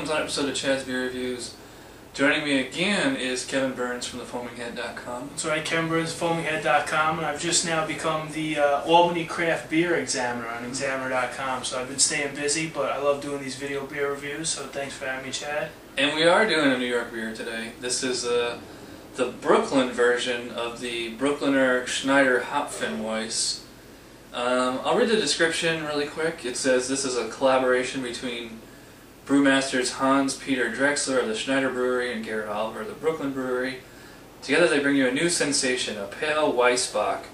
comes on episode of Chad's Beer Reviews. Joining me again is Kevin Burns from thefoaminghead.com. That's right, Kevin Burns, foaminghead.com, and I've just now become the Albany Craft Beer Examiner on examiner.com, so I've been staying busy, but I love doing these video beer reviews, so thanks for having me, Chad. And we are doing a New York beer today. This is the Brooklyn version of the Brooklyner-Schneider Hopfen-Weisse. I'll read the description really quick. It says this is a collaboration between Brewmasters Hans-Peter Drexler of the Schneider Brewery and Garrett Oliver of the Brooklyn Brewery. Together they bring you a new sensation, a pale weizenbock,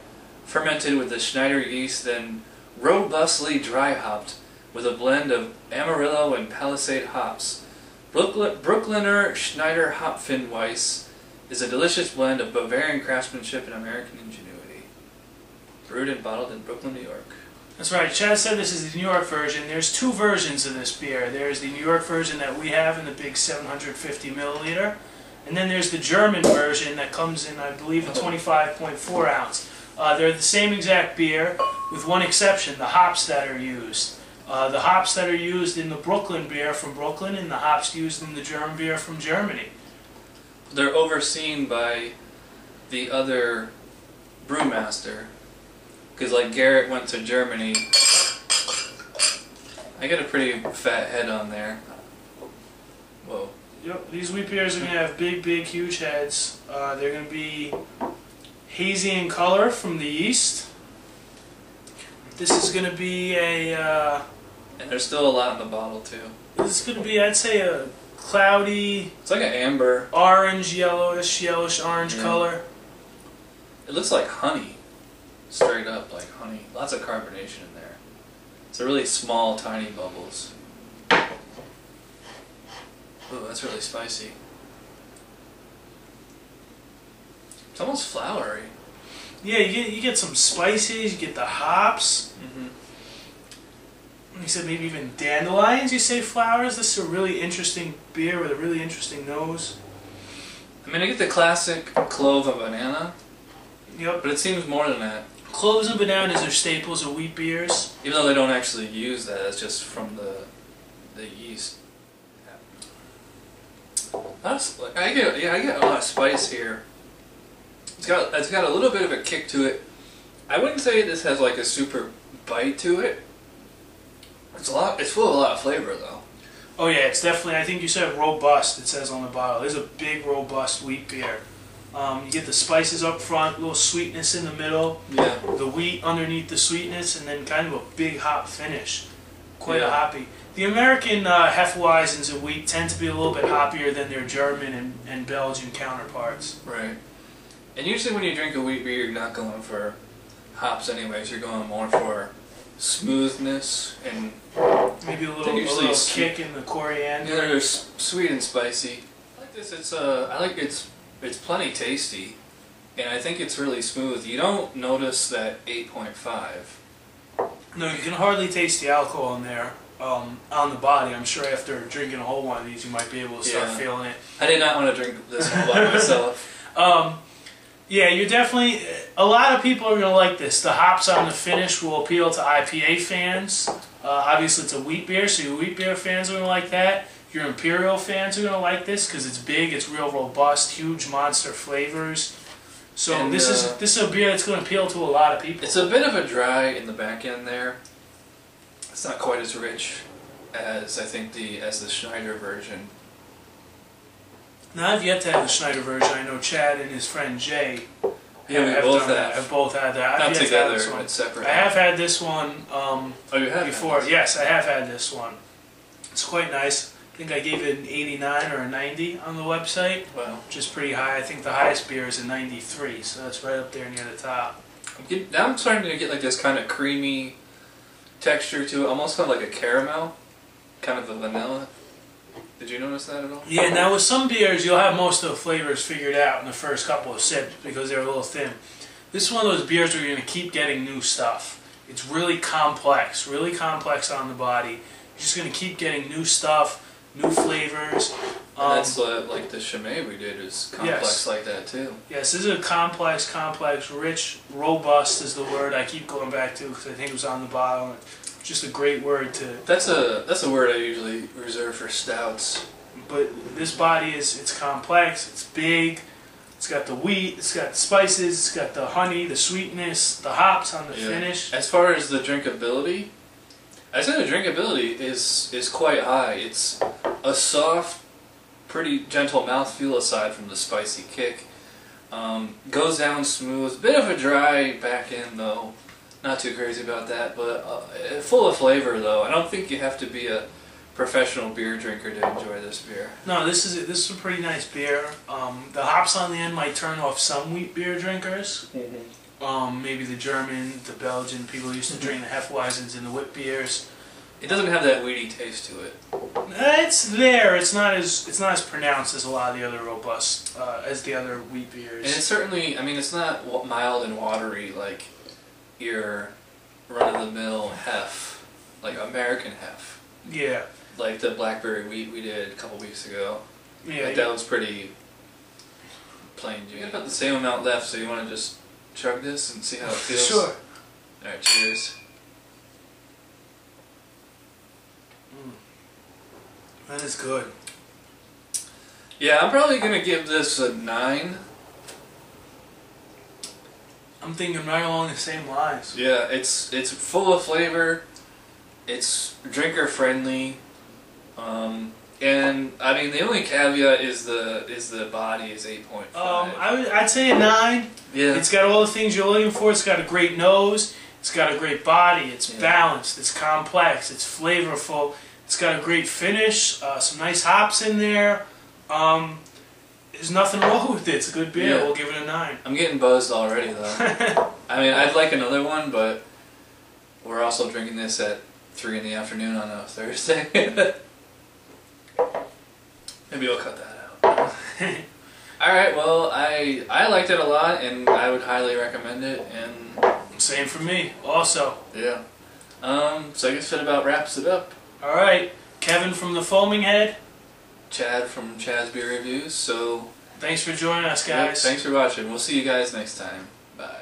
fermented with the Schneider yeast, then robustly dry hopped with a blend of Amarillo and Palisade hops. Brooklyner-Schneider Hopfen-Weisse is a delicious blend of Bavarian craftsmanship and American ingenuity. Brewed and bottled in Brooklyn, New York. That's right, Chad said this is the New York version. There's two versions of this beer. There's the New York version that we have in the big 750 milliliter, and then there's the German version that comes in, I believe, a 25.4 ounce. They're the same exact beer, with one exception, the hops that are used. The hops that are used in the Brooklyn beer from Brooklyn and the hops used in the German beer from Germany. They're overseen by the other brewmaster, because like Garrett went to Germany. I got a pretty fat head on there. Whoa. Yep, these wheat beers are going to have big, huge heads. They're going to be hazy in color from the yeast. This is going to be a... and there's still a lot in the bottle too. This is going to be, I'd say, a cloudy... It's like an amber. Orange, yellowish orange color. It looks like honey. Straight up like honey. Lots of carbonation in there. It's a really small, tiny bubbles. Ooh, that's really spicy. It's almost flowery. Yeah, you get some spices, you get the hops. You said maybe even dandelions, you say flowers. This is a really interesting beer with a really interesting nose. I mean, I get the classic clove of banana. Yep. But it seems more than that. Cloves and bananas are staples of wheat beers. Even though they don't actually use that, it's just from the yeast. That's like I get a lot of spice here. It's got a little bit of a kick to it. I wouldn't say this has like a super bite to it. It's full of a lot of flavor though. Oh yeah, it's definitely, I think you said robust, it says on the bottle. There's a big robust wheat beer. You get the spices up front, a little sweetness in the middle, yeah. The wheat underneath the sweetness, and then kind of a big hop finish. Quite a hoppy. The American Hefeweizens of wheat tend to be a little bit hoppier than their German and Belgian counterparts. Right. And usually when you drink a wheat beer, you're not going for hops anyways, you're going more for smoothness and maybe a little kick in the coriander. Yeah, they're sweet and spicy. I like this. It's plenty tasty, and I think it's really smooth. You don't notice that 8.5. No, you can hardly taste the alcohol in there on the body. I'm sure after drinking a whole one of these, you might be able to start feeling it. I did not want to drink this one by myself. Yeah, you're definitely... A lot of people are going to like this. The hops on the finish will appeal to IPA fans. Obviously, it's a wheat beer, so your wheat beer fans are going to like that. Your Imperial fans are going to like this because it's big, it's real robust, huge monster flavors. So and this is a beer that's going to appeal to a lot of people. It's a bit of a dry in the back end there. It's not quite as rich as I think as the Schneider version. Now I've yet to have the Schneider version. I know Chad and his friend Jay have both had that. Not together, but separate. I have had this one oh, you have before. Yes, I have had this one. It's quite nice. I think I gave it an 89 or a 90 on the website, wow. Which is pretty high. I think the highest beer is a 93, so that's right up there near the top. Now I'm starting to get like this kind of creamy texture to it, almost kind of like a caramel, kind of a vanilla. Did you notice that at all? Yeah, now with some beers, you'll have most of the flavors figured out in the first couple of sips because they're a little thin. This is one of those beers where you're going to keep getting new stuff. It's really complex on the body. You're just going to keep getting new stuff. New flavors. And that's like the Chimay we did is complex like that too. Yes, this is a complex, rich, robust is the word I keep going back to because I think it was on the bottle. just a great word to. That's a word I usually reserve for stouts. But this body it's complex. It's big. It's got the wheat. It's got the spices. It's got the honey, the sweetness, the hops on the finish. As far as the drinkability, I'd say the drinkability is quite high. It's a soft, pretty gentle mouthfeel aside from the spicy kick. Goes down smooth. Bit of a dry back end though. Not too crazy about that, but full of flavor though. I don't think you have to be a professional beer drinker to enjoy this beer. No, this is a pretty nice beer. The hops on the end might turn off some wheat beer drinkers. Maybe the German, the Belgian, people who used to drink the Hefeweizens and the wit beers. It doesn't have that weedy taste to it. It's there. It's not as pronounced as a lot of the other robust, as the other wheat beers. And it's certainly, I mean, it's not mild and watery like your run-of-the-mill hef, like American hef. Yeah. Like the blackberry wheat we did a couple weeks ago. Yeah. Like that was pretty plain. You got about the same amount left, so you want to just chug this and see how it feels? Sure. Alright, cheers. That is good. Yeah, I'm probably going to give this a 9. I'm thinking right along the same lines. Yeah, it's full of flavor. It's drinker friendly. And I mean the only caveat is the body is 8.5. I'd say a 9. Yeah. It's got all the things you're looking for. It's got a great nose. It's got a great body. It's balanced. It's complex. It's flavorful. It's got a great finish. Some nice hops in there. There's nothing wrong with it. It's a good beer. Yeah. We'll give it a 9. I'm getting buzzed already though. I mean, I'd like another one, but we're also drinking this at 3 in the afternoon on a Thursday. Maybe we'll cut that out. Alright, well, I liked it a lot, and I would highly recommend it, and... Same for me, also. Yeah. So I guess that about wraps it up. Alright, Kevin from the Foaming Head. Chad from Chad's Beer Reviews, so... Thanks for joining us, guys. Yep, thanks for watching. We'll see you guys next time. Bye.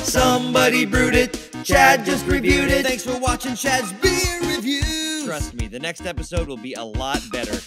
Somebody brewed it, Chad just reviewed it. Thanks for watching Chad's Beer Reviews. Trust me, the next episode will be a lot better.